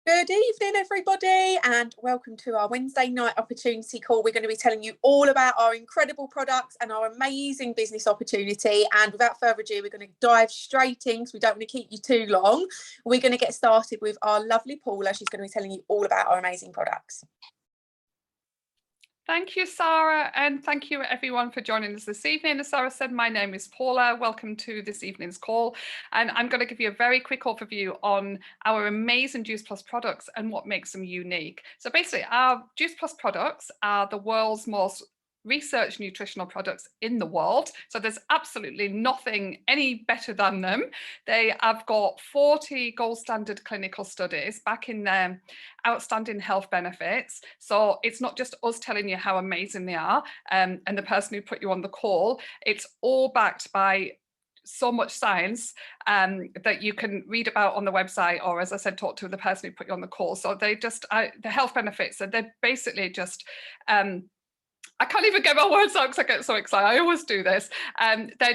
Good evening, everybody, and welcome to our Wednesday night opportunity call. We're going to be telling you all about our incredible products and our amazing business opportunity. And without further ado, we're going to dive straight in because we don't want to keep you too long. We're going to get started with our lovely Paula. She's going to be telling you all about our amazing products. Thank you, Sara, and thank you everyone for joining us this evening. As Sara said, my name is Paula. Welcome to this evening's call. And I'm going to give you a very quick overview on our amazing Juice Plus products and what makes them unique. So basically, our Juice Plus products are the world's most research nutritional products in the world. So there's absolutely nothing any better than them. They have got 40 gold standard clinical studies backing their outstanding health benefits. So it's not just us telling you how amazing they are and the person who put you on the call. It's all backed by so much science that you can read about on the website, or as I said, talk to the person who put you on the call. So they just, the health benefits, so they're basically just, I can't even get my words out because I get so excited. I always do this. They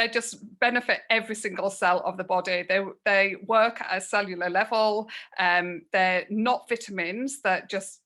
just benefit every single cell of the body. They work at a cellular level. They're not vitamins that just,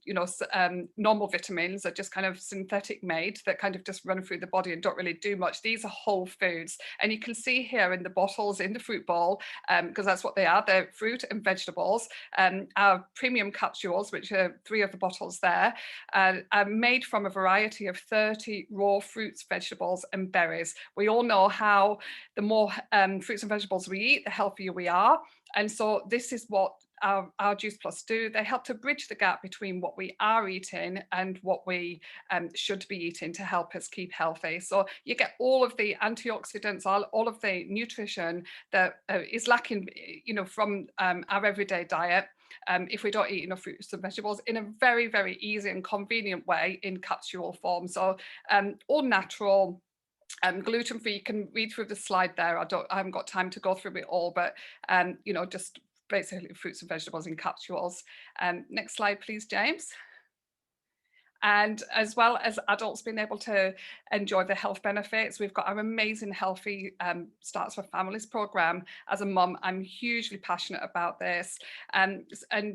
normal vitamins are just kind of synthetic made that kind of just run through the body and don't really do much. These are whole foods. And you can see here in the bottles, in the fruit bowl, because that's what they are. They're fruit and vegetables. Our premium capsules, which are 3 of the bottles there, are made from a variety of 30 raw fruits, vegetables and berries. We all know how the more fruits and vegetables we eat, the healthier we are. And so this is what our Juice Plus do. They help to bridge the gap between what we are eating and what we should be eating to help us keep healthy. So you get all of the antioxidants, all of the nutrition that is lacking, from our everyday diet. If we don't eat enough fruits and vegetables in a very, very easy and convenient way in capsule form. So all natural, gluten-free. You can read through the slide there. I haven't got time to go through it all, but just basically fruits and vegetables in capsules. Next slide, please, James. And as well as adults being able to enjoy the health benefits, we've got our amazing Healthy Starts for Families program. As a mum, I'm hugely passionate about this. And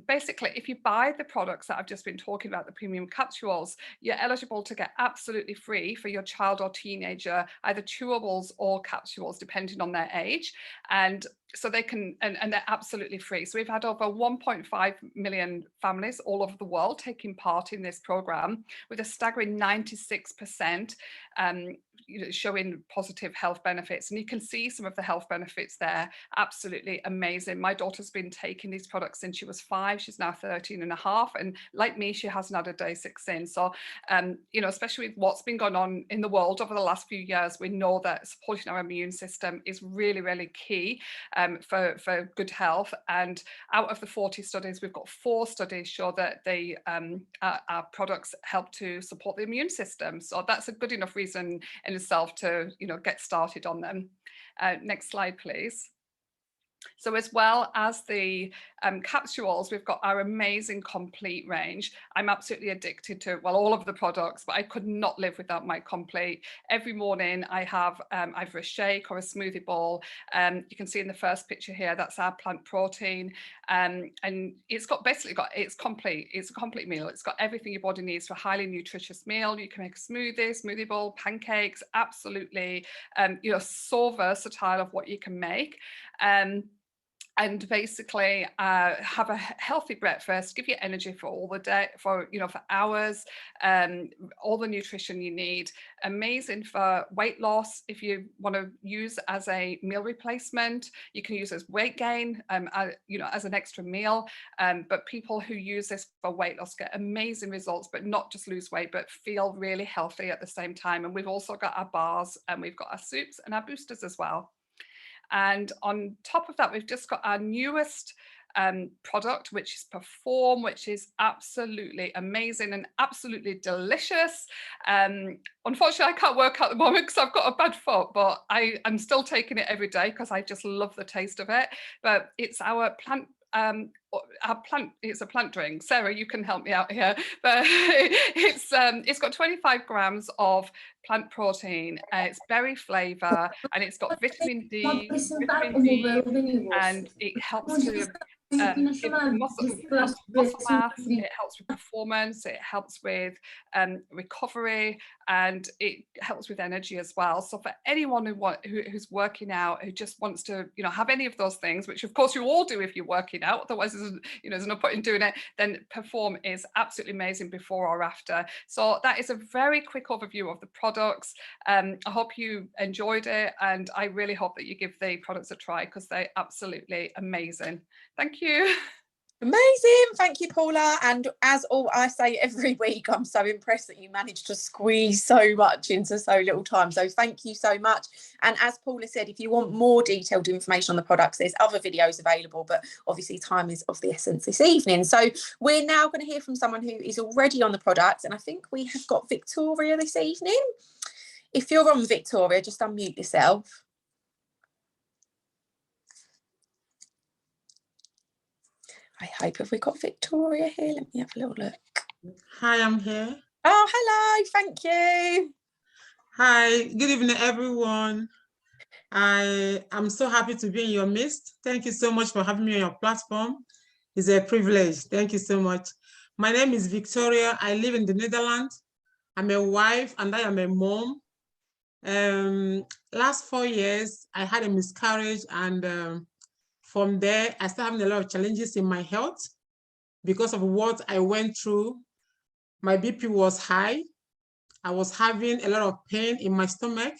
basically, if you buy the products that I've just been talking about, the premium capsules, you're eligible to get absolutely free for your child or teenager, either chewables or capsules, depending on their age. And so they can, and they're absolutely free. So we've had over 1.5 million families all over the world taking part in this program, with a staggering 96% showing positive health benefits. And you can see some of the health benefits there. Absolutely amazing. My daughter's been taking these products since she was 5. She's now 13 and a half. And like me, she hasn't had a day sick since. So, especially with what's been going on in the world over the last few years, we know that supporting our immune system is really, really key for good health. And out of the 40 studies, we've got 4 studies show that our products help to support the immune system. So that's a good enough reason in itself to get started on them. Next slide, please. So as well as the capsules, we've got our amazing complete range. I'm absolutely addicted to, well, all of the products, but I could not live without my complete. Every morning I have either a shake or a smoothie bowl. You can see in the first picture here, that's our plant protein. And it's complete. It's a complete meal. It's got everything your body needs for a highly nutritious meal. You can make a smoothie bowl, pancakes, absolutely, so versatile of what you can make. And basically have a healthy breakfast, give you energy for all the day, for hours, all the nutrition you need. Amazing for weight loss. If you want to use as a meal replacement, you can use as weight gain, as an extra meal. But people who use this for weight loss get amazing results, but not just lose weight, but feel really healthy at the same time. And we've also got our bars, and we've got our soups and our boosters as well. And on top of that, we've just got our newest product, which is Perform, which is absolutely amazing and absolutely delicious. Unfortunately, I can't work out at the moment because I've got a bad foot, but I'm still taking it every day because I just love the taste of it. But it's our it's a plant drink. Sarah, you can help me out here, but it's got 25 grams of plant protein. It's berry flavor, and it's got vitamin D, and it helps to muscle mass, it helps with performance, it helps with recovery, and it helps with energy as well. So for anyone who's working out, who just wants to, you know, have any of those things, which of course you all do if you're working out, otherwise there's no point in doing it, then Perform is absolutely amazing before or after. So that is a very quick overview of the products. I hope you enjoyed it, and I really hope that you give the products a try, because they're absolutely amazing. Thank you. Amazing. Thank you, Paula. And as I say every week, I'm so impressed that you managed to squeeze so much into so little time. So thank you so much. And as Paula said, if you want more detailed information on the products, there's other videos available, but obviously time is of the essence this evening. So we're now going to hear from someone who is already on the products. And I think we have got Victoria this evening. If you're on, Victoria, just unmute yourself. I hope have we got Victoria here? Let me have a little look. Hi, I'm here. Oh, hello. Thank you. Hi, good evening, everyone. I am so happy to be in your midst. Thank you so much for having me on your platform. It's a privilege. Thank you so much. My name is Victoria. I live in the Netherlands. I'm a wife and I am a mom. Last 4 years, I had a miscarriage, and from there, I started having a lot of challenges in my health because of what I went through. My BP was high. I was having a lot of pain in my stomach,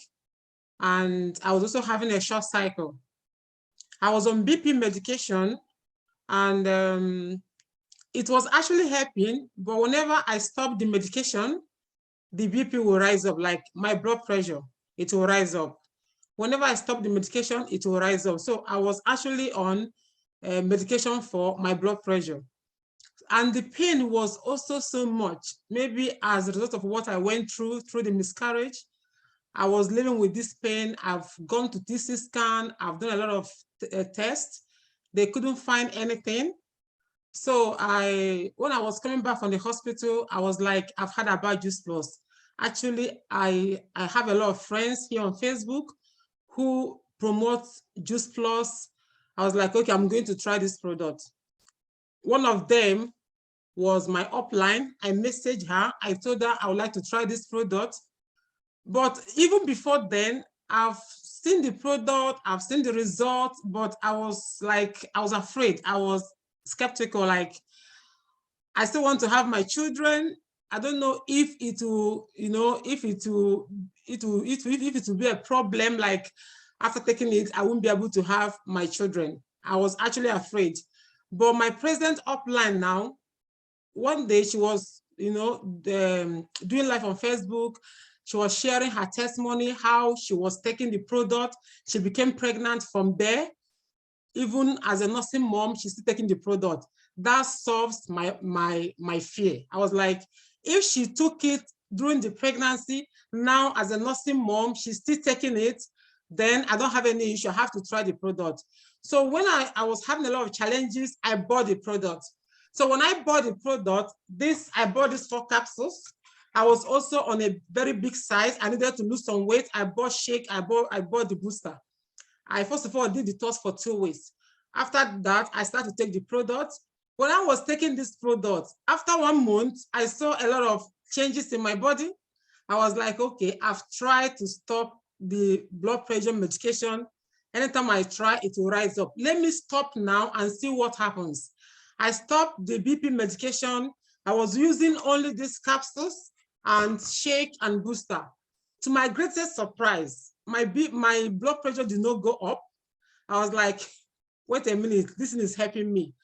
and I was also having a short cycle. I was on BP medication, and it was actually helping, but whenever I stopped the medication, the BP will rise up, like my blood pressure, it will rise up. Whenever I stop the medication, it will rise up. So I was actually on medication for my blood pressure. And the pain was also so much, maybe as a result of what I went through the miscarriage. I was living with this pain. I've gone to TC scan. I've done a lot of tests. They couldn't find anything. So when I was coming back from the hospital, I was like, I've heard about Juice Plus. Actually, I have a lot of friends here on Facebook who promote Juice Plus. I was like, okay, I'm going to try this product. One of them was my upline. I messaged her. I told her I would like to try this product. But even before then, I've seen the product, I've seen the results, but I was afraid. I was skeptical, like, I still want to have my children. I don't know if it will, if it will be a problem, like after taking it, I won't be able to have my children. I was actually afraid. But my present upline now, one day she was, doing live on Facebook. She was sharing her testimony, how she was taking the product. She became pregnant from there. Even as a nursing mom, she's still taking the product. That solves my fear. I was like, if she took it during the pregnancy, now as a nursing mom, she's still taking it, then I don't have any issue. I have to try the product. So when I was having a lot of challenges, I bought the product. So when I bought the product, I bought these 4 capsules. I was also on a very big size. I needed to lose some weight. I bought shake. I bought the booster. I first of all did the toss for 2 weeks. After that, I started to take the product. When I was taking this product, after 1 month, I saw a lot of changes in my body. I was like, okay, I've tried to stop the blood pressure medication. Anytime I try, it will rise up. Let me stop now and see what happens. I stopped the BP medication. I was using only these capsules and shake and booster. To my greatest surprise, my blood pressure did not go up. I was like, wait a minute, this is helping me.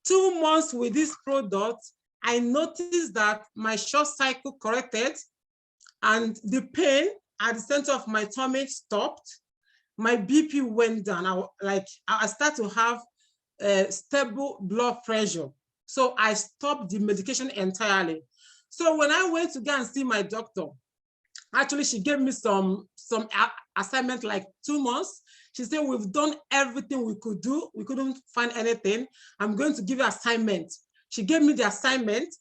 2 months with this product, I noticed that my short cycle corrected and the pain at the center of my tummy stopped. My BP went down. I started to have stable blood pressure. So I stopped the medication entirely. So when I went to go and see my doctor, actually she gave me some assignment, like 2 months. She said, we've done everything we could do. We couldn't find anything. I'm going to give you assignment. She gave me the assignment,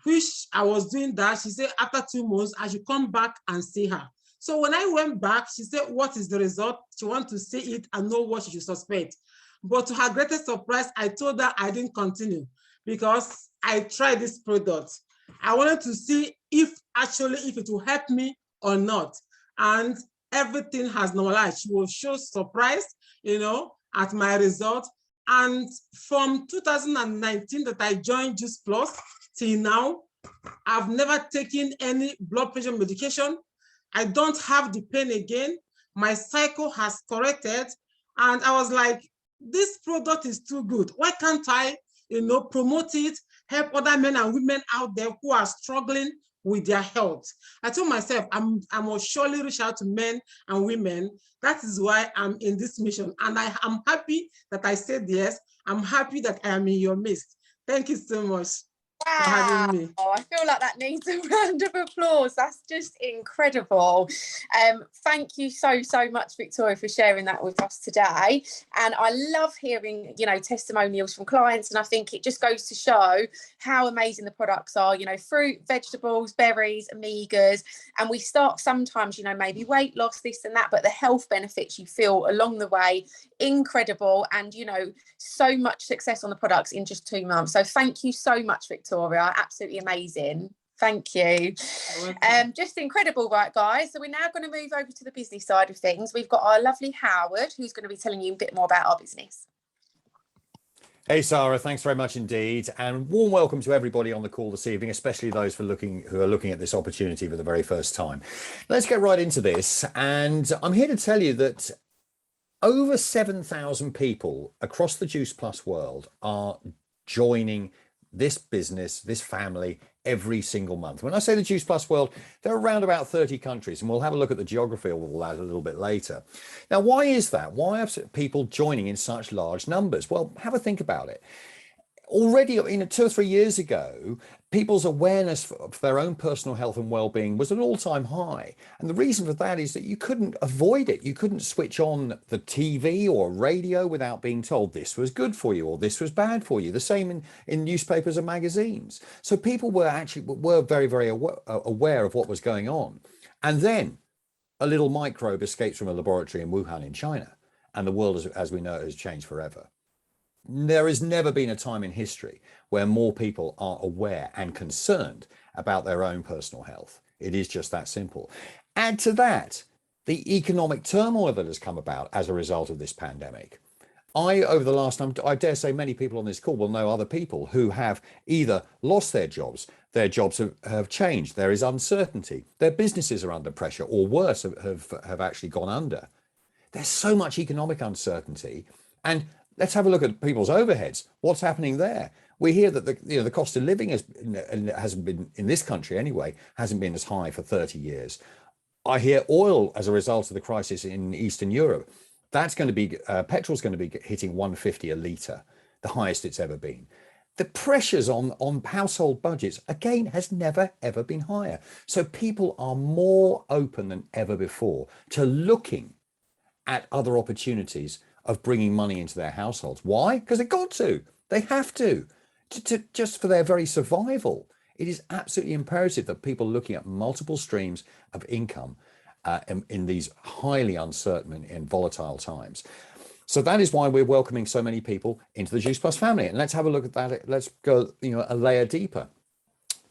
which I was doing that. She said, after 2 months, I should come back and see her. So when I went back, she said, what is the result? She wants to see it and know what she should suspect. But to her greatest surprise, I told her I didn't continue because I tried this product. I wanted to see if it will help me or not. And everything has normalized. She was so surprised, at my result. And from 2019 that I joined Juice Plus till now, I've never taken any blood pressure medication. I don't have the pain again. My cycle has corrected. And I was like, this product is too good. Why can't I, promote it, help other men and women out there who are struggling with their health? I told myself, I must surely reach out to men and women. That is why I'm in this mission. And I am happy that I said yes. I'm happy that I am in your midst. Thank you so much. Wow. I feel like that needs a round of applause. That's just incredible. Thank you so much, Victoria, for sharing that with us today. And I love hearing, testimonials from clients. And I think it just goes to show how amazing the products are, fruit, vegetables, berries, omegas. And we start sometimes, maybe weight loss, this and that, but the health benefits you feel along the way, incredible. And, so much success on the products in just 2 months. So thank you so much, Victoria. Absolutely amazing. Thank you. Just incredible, right, guys? So we're now going to move over to the business side of things. We've got our lovely Howard, who's going to be telling you a bit more about our business. Hey, Sara, thanks very much indeed. And warm welcome to everybody on the call this evening, especially those who are looking at this opportunity for the very first time. Let's get right into this. And I'm here to tell you that over 7,000 people across the Juice Plus world are joining this business, this family, every single month. When I say the Juice Plus world, they're around about 30 countries, and we'll have a look at the geography of all that a little bit later. Now, why is that? Why are people joining in such large numbers? Well, have a think about it. Already, 2 or 3 years ago, people's awareness for their own personal health and well-being was at an all-time high. And the reason for that is that you couldn't avoid it. You couldn't switch on the TV or radio without being told this was good for you or this was bad for you. The same in newspapers and magazines. So people were very, very aware of what was going on. And then a little microbe escapes from a laboratory in Wuhan in China. And the world, as we know, has changed forever. There has never been a time in history where more people are aware and concerned about their own personal health. It is just that simple. Add to that the economic turmoil that has come about as a result of this pandemic. Over the last time, I dare say many people on this call will know other people who have either lost their jobs have changed, there is uncertainty, their businesses are under pressure, or worse, have actually gone under. There's so much economic uncertainty. And let's have a look at people's overheads. What's happening there? We hear that the cost of living hasn't been, in this country anyway, hasn't been as high for 30 years. I hear oil, as a result of the crisis in Eastern Europe, petrol's going to be hitting 150 a litre, the highest it's ever been. The pressures on household budgets, again, has never, ever been higher. So people are more open than ever before to looking at other opportunities of bringing money into their households. Why? Because they've got to. They have to just for their very survival. It is absolutely imperative that people looking at multiple streams of income in these highly uncertain and volatile times. So that is why we're welcoming so many people into the Juice Plus family. And let's have a look at that. Let's go, a layer deeper.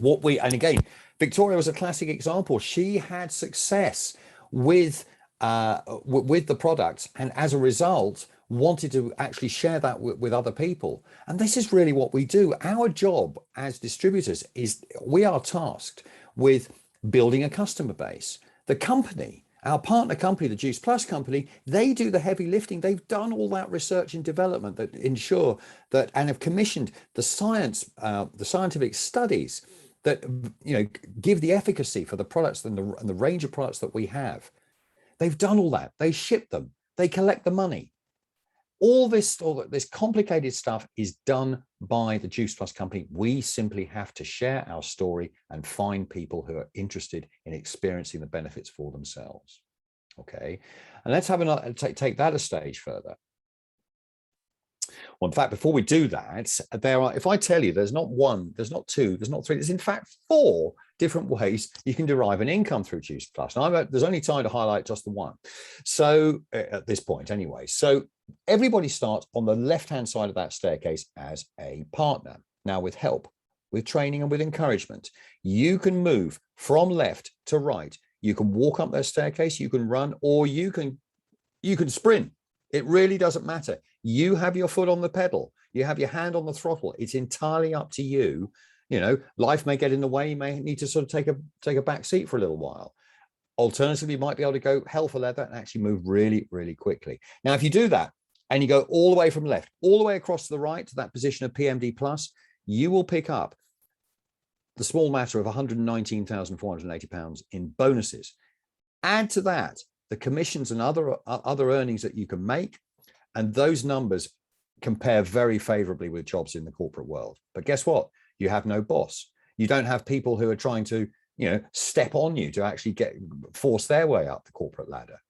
And again, Victoria was a classic example. She had success with the products, and as a result wanted to actually share that with other people. And this is really what we do. Our job as distributors is we are tasked with building a customer base. The company, our partner company, the Juice Plus company, they do the heavy lifting. They've done all that research and development that ensure that, and have commissioned the scientific studies that give the efficacy for the products and the range of products that we have. They've done all that. They ship them. They collect the money. All this complicated stuff is done by the Juice Plus company. We simply have to share our story and find people who are interested in experiencing the benefits for themselves. Okay, and let's have take that a stage further. Well, in fact, before we do that, if I tell you there's not one, there's not two, there's not three, there's in fact 4 different ways you can derive an income through Juice Plus. Now, there's only time to highlight just the one. So at this point anyway, so Everybody starts on the left-hand side of that staircase as a partner. Now, with help, with training and with encouragement, you can move from left to right. You can walk up that staircase, you can run, or you can sprint. It really doesn't matter. You have your foot on the pedal. You have your hand on the throttle. It's entirely up to you. You know, life may get in the way. You may need to sort of take a back seat for a little while. Alternatively, you might be able to go hell for leather and actually move really, really quickly. Now, if you do that and you go all the way from left, all the way across to the right to that position of PMD plus, you will pick up the small matter of £119,480 in bonuses. Add to that the commissions and other earnings that you can make, and those numbers compare very favorably with jobs in the corporate world. But guess what? You have no boss. You don't have people who are trying to, you know, step on you to actually force their way up the corporate ladder.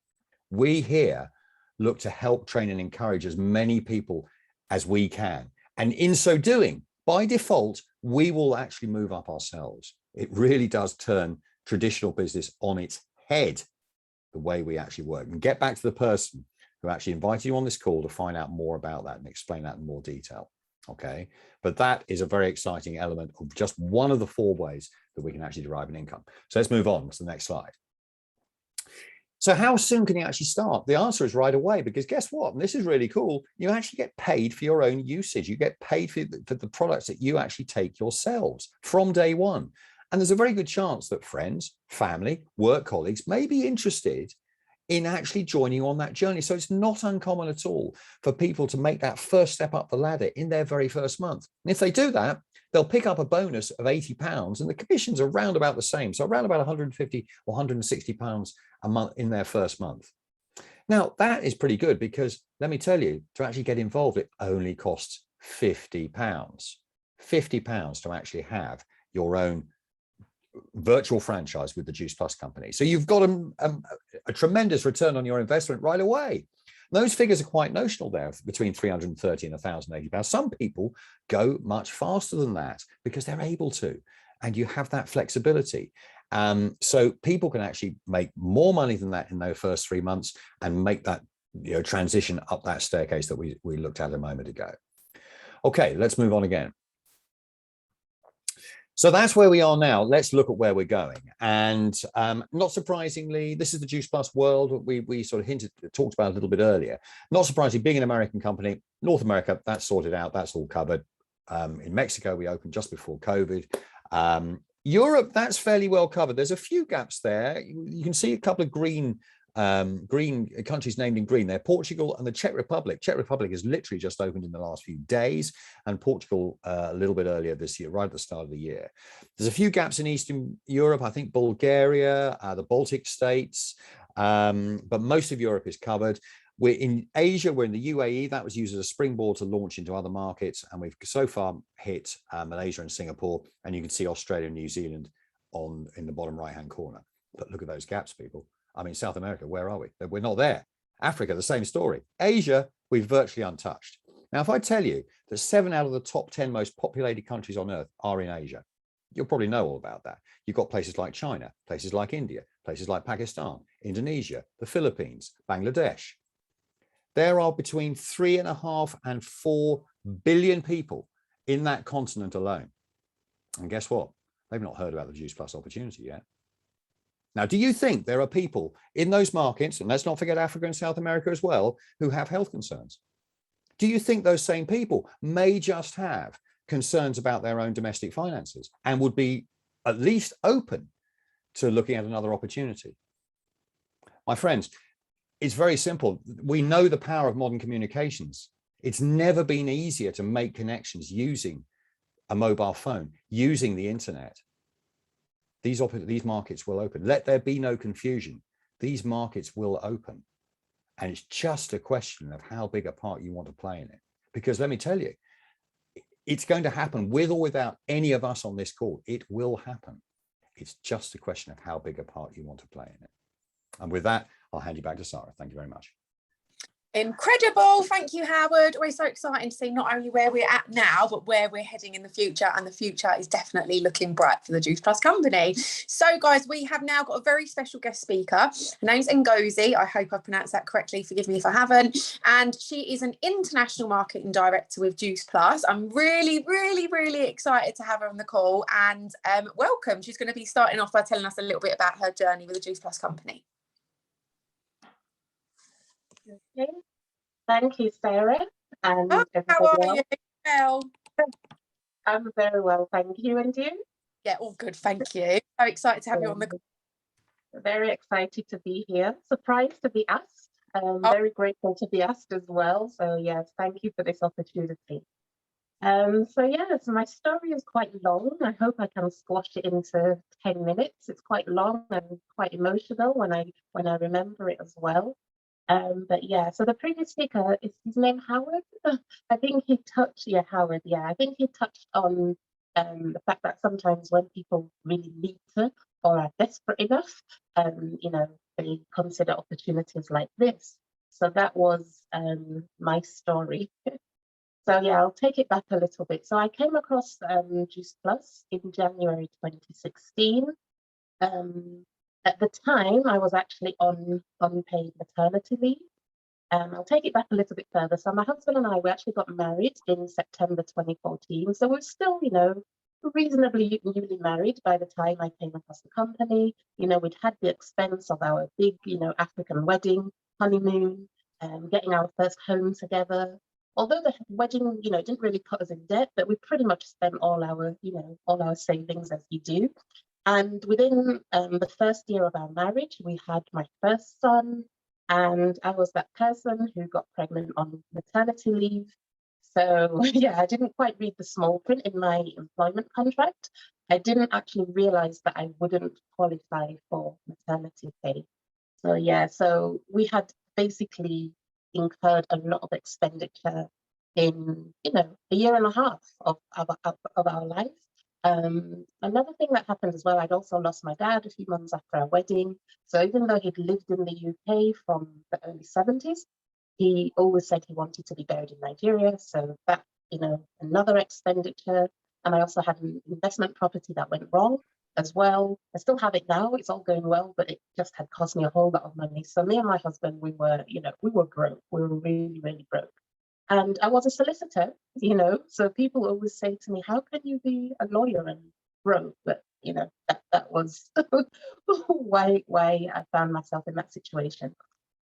We here look to help train and encourage as many people as we can. And in so doing, by default, we will actually move up ourselves. It really does turn traditional business on its head, the way we actually work. And get back to the person who actually invited you on this call to find out more about that and explain that in more detail. Okay, but that is a very exciting element of just one of the 4 ways that we can actually derive an income. So let's move on to the next slide. So how soon can you actually start? The answer is right away, because guess what? And this is really cool. You actually get paid for your own usage. You get paid for the products that you actually take yourselves from day one. And there's a very good chance that friends, family, work colleagues may be interested in actually joining you on that journey. So it's not uncommon at all for people to make that first step up the ladder in their very first month. And if they do that, they'll pick up a bonus of £80, and the commissions are around about the same. So around about £150 or £160 a month in their first month. Now, that is pretty good, because let me tell you, to actually get involved, it only costs £50. £50 to actually have your own virtual franchise with the Juice Plus company. So you've got a tremendous return on your investment right away. Those figures are quite notional there, between £330 and £1,080. Some people go much faster than that because they're able to, and you have that flexibility. So people can actually make more money than that in their first 3 months and make that, you know, transition up that staircase that we looked at a moment ago. Okay, let's move on again. So that's where we are now. Let's look at where we're going. And not surprisingly, this is the Juice Plus world. We sort of talked about a little bit earlier. Not surprisingly, being an American company, North America, that's sorted out. That's all covered. In Mexico, we opened just before COVID. Europe, that's fairly well covered. There's a few gaps there. You can see a couple of green countries named in green. They're Portugal and the Czech Republic. Czech Republic has literally just opened in the last few days, and Portugal a little bit earlier this year, right at the start of the year. There's a few gaps in Eastern Europe. I think Bulgaria, the Baltic states, but most of Europe is covered. We're in Asia, we're in the UAE. That was used as a springboard to launch into other markets, and we've so far hit Malaysia and Singapore, and you can see Australia and New Zealand in the bottom right-hand corner. But look at those gaps, people. I mean, South America, where are we? We're not there. Africa, the same story. Asia, we've virtually untouched. Now, if I tell you that 7 out of the top 10 most populated countries on earth are in Asia, you'll probably know all about that. You've got places like China, places like India, places like Pakistan, Indonesia, the Philippines, Bangladesh. There are between 3.5 and 4 billion people in that continent alone. And guess what? They've not heard about the Juice Plus opportunity yet. Now, do you think there are people in those markets, and let's not forget Africa and South America as well, who have health concerns? Do you think those same people may just have concerns about their own domestic finances and would be at least open to looking at another opportunity? My friends, it's very simple. We know the power of modern communications. It's never been easier to make connections using a mobile phone, using the internet. These markets will open. Let there be no confusion. These markets will open. And it's just a question of how big a part you want to play in it. Because let me tell you, it's going to happen with or without any of us on this call. It will happen. It's just a question of how big a part you want to play in it. And with that, I'll hand you back to Sara. Thank you very much. Incredible. Thank you, Howard. We're so excited to see not only where we're at now, but where we're heading in the future. And the future is definitely looking bright for the Juice Plus company. So, guys, we have now got a very special guest speaker. Her name's Ngozi. I hope I pronounced that correctly. Forgive me if I haven't. And she is an international marketing director with Juice Plus. I'm really, really, really excited to have her on the call. And welcome. She's going to be starting off by telling us a little bit about her journey with the Juice Plus company. Okay. Thank you, Sarah. And how are else. you? Well, I'm very well, thank you. And you? Yeah, all good, thank you. So excited to have you on the call. Very excited to be here. Surprised to be asked. Very grateful to be asked as well. So yes, thank you for this opportunity. So my story is quite long. I hope I can squash it into 10 minutes. It's quite long and quite emotional when I remember it as well. But yeah, so the previous speaker, is his name Howard? I think he touched, Howard, I think he touched on the fact that sometimes when people really need to or are desperate enough, they consider opportunities like this. So that was my story. So yeah, I'll take it back a little bit. So I came across Juice Plus in January 2016. At the time, I was actually on unpaid maternity leave. I'll take it back a little bit further. So my husband and I, we actually got married in September 2014. So we're still, reasonably newly married by the time I came across the company. We'd had the expense of our big, African wedding, honeymoon, getting our first home together. Although the wedding, didn't really put us in debt, but we pretty much spent all our savings as you do. And within the first year of our marriage, we had my first son, and I was that person who got pregnant on maternity leave. So yeah, I didn't quite read the small print in my employment contract. I didn't actually realize that I wouldn't qualify for maternity pay. So yeah, so we had basically incurred a lot of expenditure in, a year and a half of our life. Another thing that happened as well, I'd also lost my dad a few months after our wedding. So even though he'd lived in the UK from the early 70s, he always said he wanted to be buried in Nigeria. So that, another expenditure. And I also had an investment property that went wrong as well. I still have it now. It's all going well, but it just had cost me a whole lot of money. So me and my husband, we were broke. We were really, really broke. And I was a solicitor, so people always say to me, how can you be a lawyer and broke? But, that was why I found myself in that situation.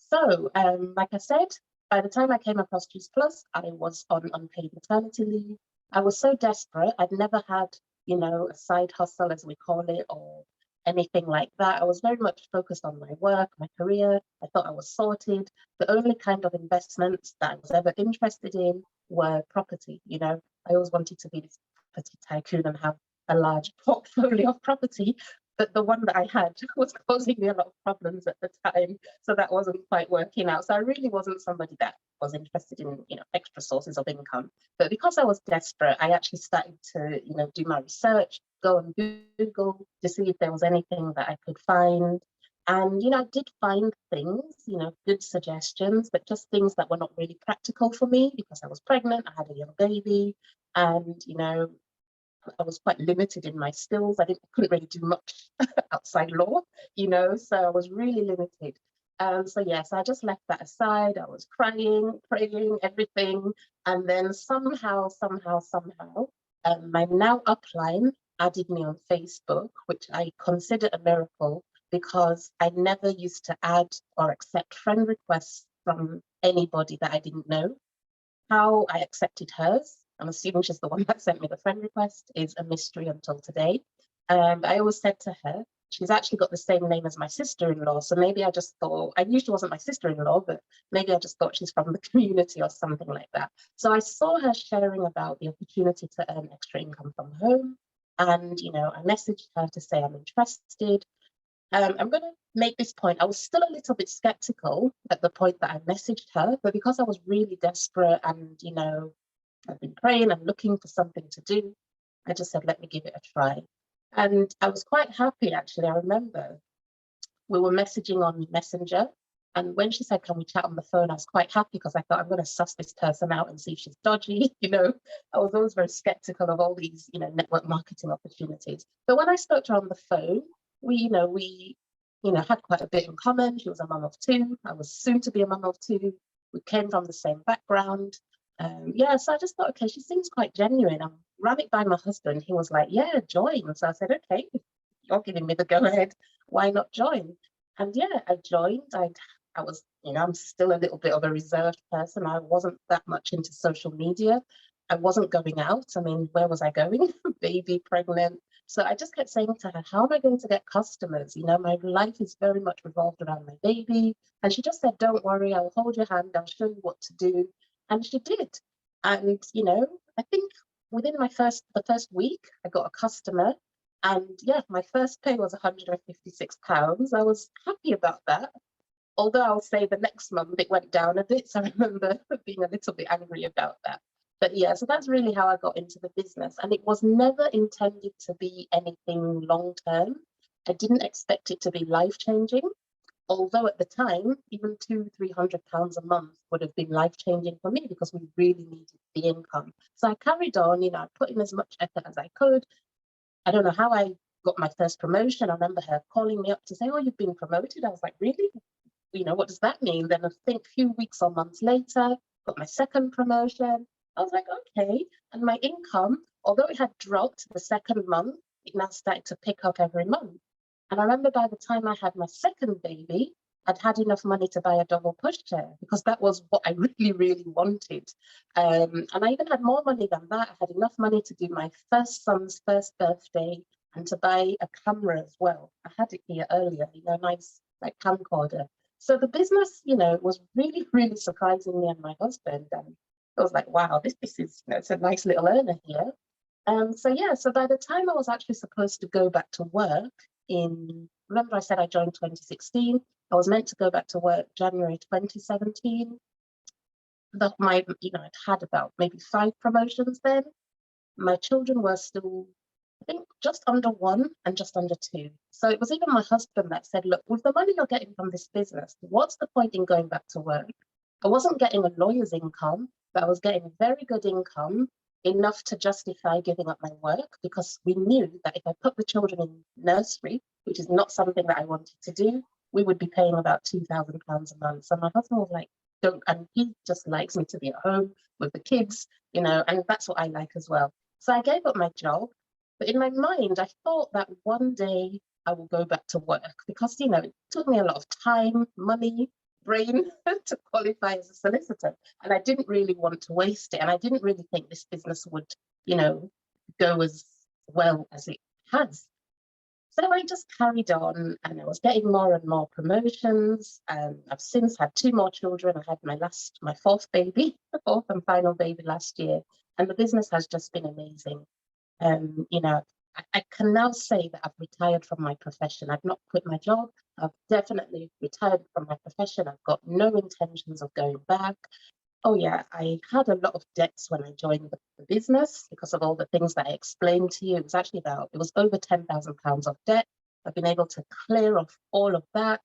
So, like I said, by the time I came across Juice Plus, I was on unpaid maternity leave. I was so desperate. I'd never had, a side hustle, as we call it, or anything like that. I was very much focused on my work, my career. I thought I was sorted. The only kind of investments that I was ever interested in were property. I always wanted to be this property tycoon and have a large portfolio of property. But the one that I had was causing me a lot of problems at the time. So that wasn't quite working out. So I really wasn't somebody that was interested in, extra sources of income. But because I was desperate, I actually started to, do my research, go on Google to see if there was anything that I could find. And, I did find things, good suggestions, but just things that were not really practical for me because I was pregnant, I had a young baby, and, I was quite limited in my skills. I couldn't really do much outside law, so I was really limited. So I just left that aside. I was crying, praying, everything. And then somehow, my now upline added me on Facebook, which I consider a miracle because I never used to add or accept friend requests from anybody that I didn't know. How I accepted hers, I'm assuming she's the one that sent me the friend request, is a mystery until today. I always said to her, she's actually got the same name as my sister-in-law. So maybe I just thought, I knew she wasn't my sister-in-law, but maybe I just thought she's from the community or something like that. So I saw her sharing about the opportunity to earn extra income from home. And, I messaged her to say I'm interested. I'm going to make this point. I was still a little bit skeptical at the point that I messaged her, but because I was really desperate and, I've been praying and looking for something to do, I just said, let me give it a try. And I was quite happy, actually. I remember we were messaging on Messenger And when she said, can we chat on the phone, I was quite happy because I thought I'm going to suss this person out and see if she's dodgy. I was always very skeptical of all these, network marketing opportunities. But when I spoke to her on the phone, we had quite a bit in common. She was a mum of 2. I was soon to be a mum of 2. We came from the same background. So I just thought, okay, she seems quite genuine. I ran it by my husband. He was like, yeah, join. So I said, okay, you're giving me the go ahead. Why not join? And yeah, I joined. I was, I'm still a little bit of a reserved person. I wasn't that much into social media. I wasn't going out. I mean, where was I going? Baby, pregnant. So I just kept saying to her, how am I going to get customers? My life is very much revolved around my baby. And she just said, don't worry, I'll hold your hand. I'll show you what to do. And she did. And, I think within the first week, I got a customer. And yeah, my first pay was £156. I was happy about that. Although I'll say the next month it went down a bit. So I remember being a little bit angry about that. But yeah, so that's really how I got into the business. And it was never intended to be anything long term. I didn't expect it to be life-changing. Although at the time, even £200-300 a month would have been life-changing for me because we really needed the income. So I carried on, I put in as much effort as I could. I don't know how I got my first promotion. I remember her calling me up to say, oh, you've been promoted. I was like, really? What does that mean? Then I think a few weeks or months later, got my second promotion. I was like, okay. And my income, although it had dropped the second month, it now started to pick up every month. And I remember by the time I had my second baby, I'd had enough money to buy a double pushchair because that was what I really, really wanted. And I even had more money than that. I had enough money to do my first son's first birthday and to buy a camera as well. I had it here earlier, a nice camcorder. So the business, was really, really surprising me and my husband. And I was like, wow, this is, it's a nice little earner here. So by the time I was actually supposed to go back to work remember I said I joined 2016, I was meant to go back to work January 2017. But I'd had about maybe 5 promotions then. My children were still, I think, just under 1 and just under 2. So it was even my husband that said, look, with the money you're getting from this business, what's the point in going back to work? I wasn't getting a lawyer's income, but I was getting very good income, enough to justify giving up my work, because we knew that if I put the children in nursery, which is not something that I wanted to do, we would be paying about £2,000 a month. So my husband was like, don't, and he just likes me to be at home with the kids, and that's what I like as well. So I gave up my job, but in my mind, I thought that one day I will go back to work because, it took me a lot of time, money, brain to qualify as a solicitor. And I didn't really want to waste it. And I didn't really think this business would, go as well as it has. So I just carried on and I was getting more and more promotions. I've since had 2 more children. I had my 4th baby, the 4th and final baby last year. And the business has just been amazing. I can now say that I've retired from my profession. I've not quit my job. I've definitely retired from my profession. I've got no intentions of going back. Oh yeah, I had a lot of debts when I joined the business because of all the things that I explained to you. It was over £10,000 of debt. I've been able to clear off all of that.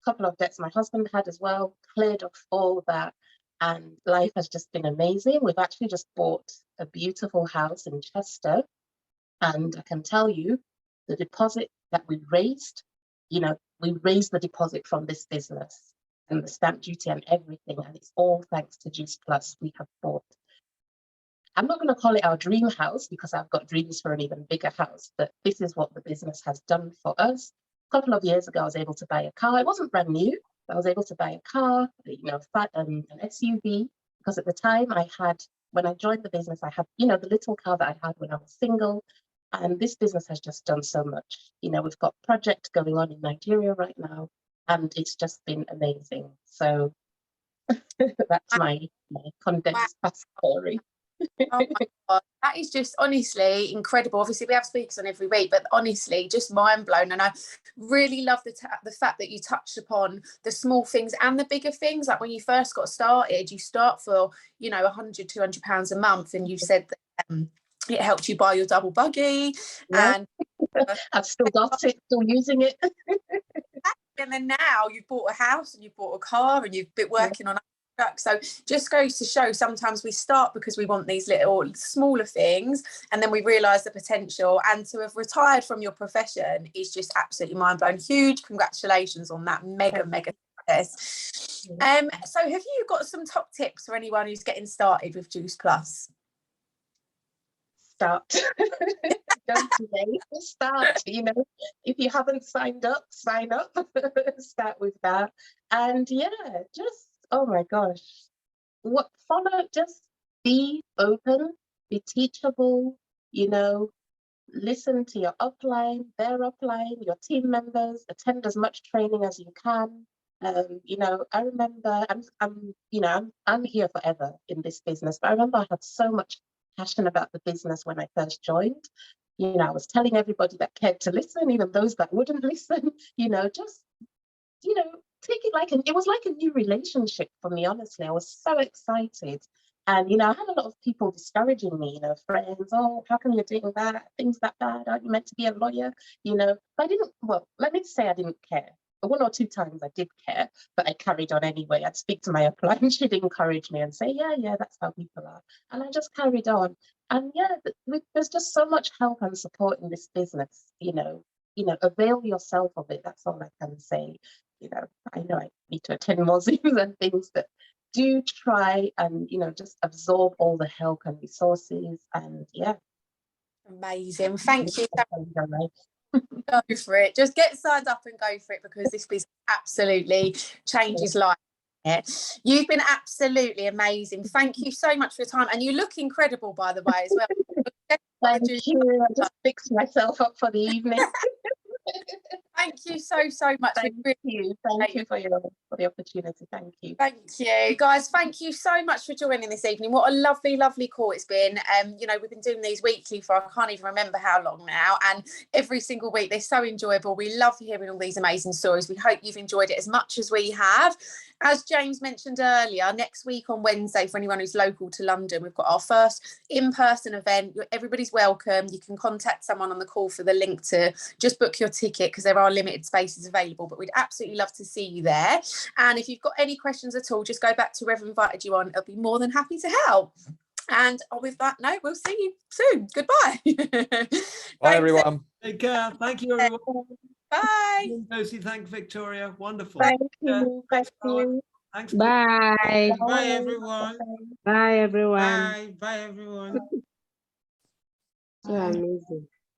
A couple of debts my husband had as well, cleared off all that. And life has just been amazing. We've actually just bought a beautiful house in Chester. And I can tell you, the deposit that we raised, we raised the deposit from this business and the stamp duty and everything. And it's all thanks to Juice Plus. We have bought. I'm not going to call it our dream house because I've got dreams for an even bigger house, but this is what the business has done for us. A couple of years ago, I was able to buy a car. It wasn't brand new, but I was able to buy a car, an SUV, because at the time when I joined the business, I had, the little car that I had when I was single. And this business has just done so much. We've got projects going on in Nigeria right now, and it's just been amazing. So that's my condensed past story. Oh my God, that is just honestly incredible. Obviously, we have speakers on every week, but honestly, just mind blown. And I really love the fact that you touched upon the small things and the bigger things. Like when you first got started, you start for £100-200 a month, and you said that it helped you buy your double buggy. Yeah. And I've still got it, still using it. And then now you've bought a house and you've bought a car and you've been working on products. So just goes to show sometimes we start because we want these little smaller things and then we realise the potential. And to have retired from your profession is just absolutely mind-blowing. Huge congratulations on that mega success. So have you got some top tips for anyone who's getting started with Juice Plus? Start. Don't delay. Start. You know, if you haven't signed up, sign up. Start with that. And yeah, just, oh my gosh, just be open, be teachable, you know, listen to your upline, their upline, your team members, attend as much training as you can. You know, I remember I'm here forever in this business, but I remember I had so much passion about the business when I first joined. You know, I was telling everybody that cared to listen, even those that wouldn't listen, you know, just, you know, take it like it was like a new relationship for me, honestly. I was so excited. And, you know, I had a lot of people discouraging me, you know, friends, oh, how come you're doing that? Things that bad, aren't you meant to be a lawyer? You know, but I didn't, well, let me say I didn't care. One or two times I did care, but I carried on anyway. I'd speak to my upline, she'd encourage me and say, yeah, that's how people are. And I just carried on. And yeah, there's just so much help and support in this business, you know, avail yourself of it. That's all I can say. You know I need to attend more Zooms and things, but do try and, you know, just absorb all the help and resources. And yeah. Amazing. Thank you. Go for it. Just get signed up and go for it, because this business absolutely changes life. You've been absolutely amazing. Thank you so much for your time. And you look incredible, by the way, as well. Thank you. I just fixed myself up for the evening. Thank you so much. Thank you for the opportunity. Thank you. Thank you, guys. Thank you so much for joining this evening. What a lovely call it's been. You know, we've been doing these weekly for I can't even remember how long now, and every single week they're so enjoyable. We love hearing all these amazing stories. We hope you've enjoyed it as much as we have. As James mentioned earlier, next week on Wednesday, for anyone who's local to London, we've got our first in-person event. Everybody's welcome. You can contact someone on the call for the link to just book your ticket, because there are limited spaces available, but we'd absolutely love to see you there. And if you've got any questions at all, just go back to whoever invited you on. I'll be more than happy to help. And with that note, we'll see you soon. Goodbye. Bye, everyone. Take care. Thank you, everyone. Bye. Ngozi, thank Victoria. Wonderful. Thank you. Thank you. Thanks. Bye. Bye, everyone. Bye, everyone. Bye. Bye, everyone. So amazing.